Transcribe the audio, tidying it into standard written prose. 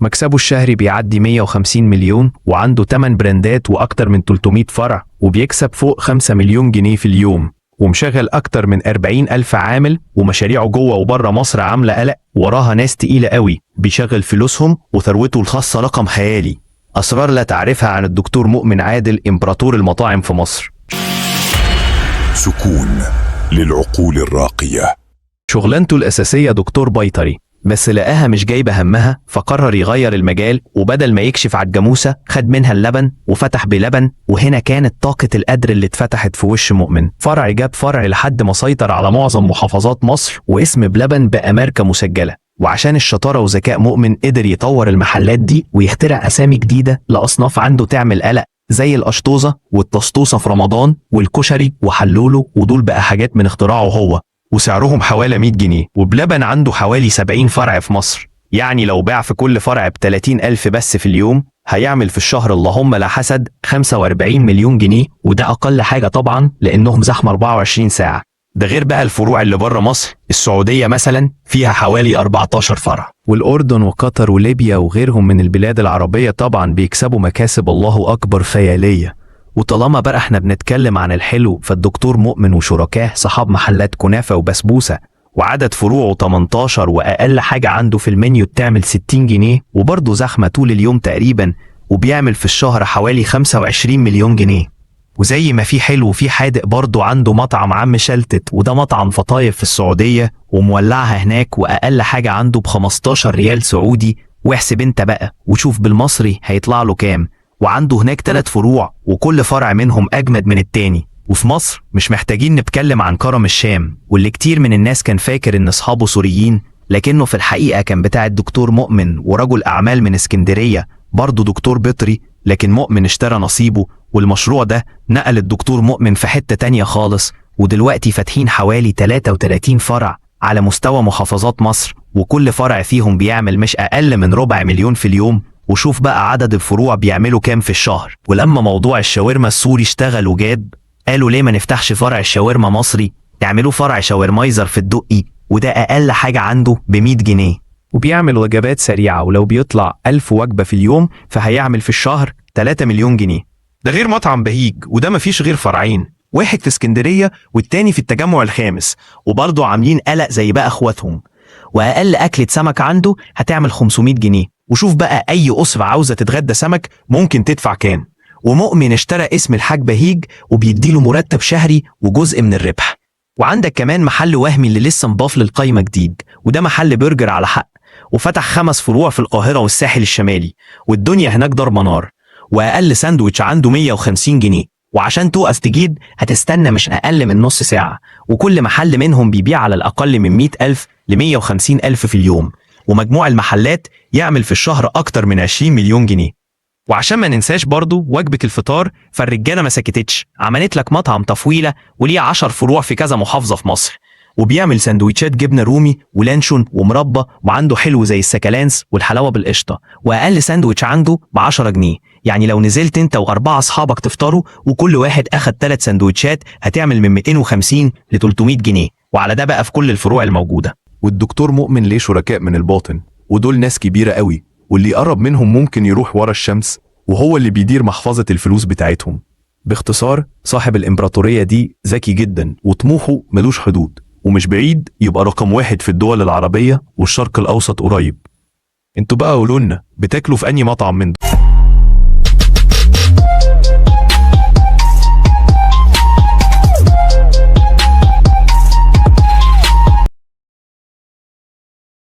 مكسبه الشهري بيعدي 150 مليون وعنده 8 براندات وأكتر من 300 فرع، وبيكسب فوق 5 مليون جنيه في اليوم، ومشغل أكتر من 40 ألف عامل، ومشاريعه جوه وبره مصر عاملة قلق، وراها ناس تقيلة قوي بيشغل فلوسهم، وثروته الخاصة رقم خيالي. أسرار لا تعرفها عن الدكتور مؤمن عادل، إمبراطور المطاعم في مصر. سكون للعقول الراقية. شغلانته الأساسية دكتور بيطري، بس لقاها مش جايبة همها فقرر يغير المجال، وبدل ما يكشف على الجاموسة خد منها اللبن وفتح بلبن. وهنا كانت طاقة القدر اللي اتفتحت في وش مؤمن، فرع جاب فرع لحد ما سيطر على معظم محافظات مصر، واسم بلبن بقى ماركة مسجلة. وعشان الشطارة وذكاء مؤمن قدر يطور المحلات دي ويخترع أسامي جديدة لأصناف عنده تعمل قلق، زي القشطوزة والطسطوسة في رمضان والكشري وحلوله، ودول بقى حاجات من اختراعه هو، وسعرهم حوالي 100 جنيه. وبلبن عنده حوالي 70 فرع في مصر، يعني لو باع في كل فرع ب30 ألف بس في اليوم هيعمل في الشهر اللهم لا حسد 45 مليون جنيه، وده أقل حاجة طبعا لأنهم زحمة 24 ساعة. ده غير بقى الفروع اللي بره مصر، السعودية مثلا فيها حوالي 14 فرع، والأردن وقطر وليبيا وغيرهم من البلاد العربية طبعا بيكسبوا مكاسب الله أكبر خيالية. وطالما بقى احنا بنتكلم عن الحلو، فالدكتور مؤمن وشركاه صحاب محلات كنافة وبسبوسة، وعدد فروعه 18، وأقل حاجة عنده في المنيو بتعمل 60 جنيه، وبرضه زحمة طول اليوم تقريبا، وبيعمل في الشهر حوالي 25 مليون جنيه. وزي ما في حلو وفي حادق، برضه عنده مطعم عم شلتت، وده مطعم فطايف في السعودية ومولعها هناك، وأقل حاجة عنده ب15 ريال سعودي، واحسب انت بقى وشوف بالمصري هيطلع له كام. وعنده هناك 3 فروع، وكل فرع منهم أجمد من التاني. وفي مصر مش محتاجين نتكلم عن كرم الشام، واللي كتير من الناس كان فاكر إن أصحابه سوريين، لكنه في الحقيقة كان بتاع الدكتور مؤمن، ورجل أعمال من اسكندرية برضه دكتور بيطري، لكن مؤمن اشترى نصيبه، والمشروع ده نقل الدكتور مؤمن في حتة تانية خالص. ودلوقتي فاتحين حوالي 33 فرع على مستوى محافظات مصر، وكل فرع فيهم بيعمل مش أقل من 4 مليون في اليوم. وشوف بقى عدد الفروع بيعملوا كام في الشهر. ولما موضوع الشاورما السوري اشتغل وجاب، قالوا ليه ما نفتحش فرع الشاورما مصري، تعملوا فرع شاورمايزر في الدقي، وده أقل حاجة عنده ب100 جنيه، وبيعمل وجبات سريعة، ولو بيطلع 1000 وجبة في اليوم فهيعمل في الشهر 3 مليون جنيه. ده غير مطعم بهيج، وده مفيش غير فرعين، واحد في اسكندرية والتاني في التجمع الخامس، وبرضه عاملين قلق زي بقى اخواتهم. وأقل أكلة سمك عنده هتعمل 500 جنيه. وشوف بقى أي أسرة عاوزة تتغدى سمك ممكن تدفع كام. ومؤمن اشترى اسم الحاج بهيج وبيديله مرتب شهري وجزء من الربح. وعندك كمان محل وهمي اللي لسه مضاف للقايمة جديد، وده محل برجر على حق، وفتح 5 فروع في القاهرة والساحل الشمالي، والدنيا هناك ضرب نار. وأقل ساندويتش عنده 150 جنيه، وعشان توقف تجيد هتستنى مش أقل من نص ساعة. وكل محل منهم بيبيع على الأقل من 100,000 ل 150,000 في اليوم، ومجموع المحلات يعمل في الشهر أكتر من 20 مليون جنيه. وعشان ما ننساش برضو وجبة الفطار، فالرجالة ما سكتتش، عملت لك مطعم تفويلة وليه 10 فروع في كذا محافظة في مصر، وبيعمل سندوتشات جبنة رومي ولانشون ومربى، وعنده حلو زي السكالانس والحلاوة بالقشطة، وأقل ساندوتش عنده ب10 جنيه. يعني لو نزلت انت و4 أصحابك تفطروا وكل واحد أخد 3 سندوتشات هتعمل من 250 ل 300 جنيه، وعلى ده بقى في كل الفروع الموجودة. والدكتور مؤمن ليه شركاء من الباطن، ودول ناس كبيرة قوي، واللي يقرب منهم ممكن يروح ورا الشمس، وهو اللي بيدير محفظة الفلوس بتاعتهم. باختصار، صاحب الإمبراطورية دي ذكي جدا وطموحه ملوش حدود، ومش بعيد يبقى رقم 1 في الدول العربية والشرق الأوسط قريب. انتوا بقى قولولنا بتاكلوا في أنهي مطعم من ده؟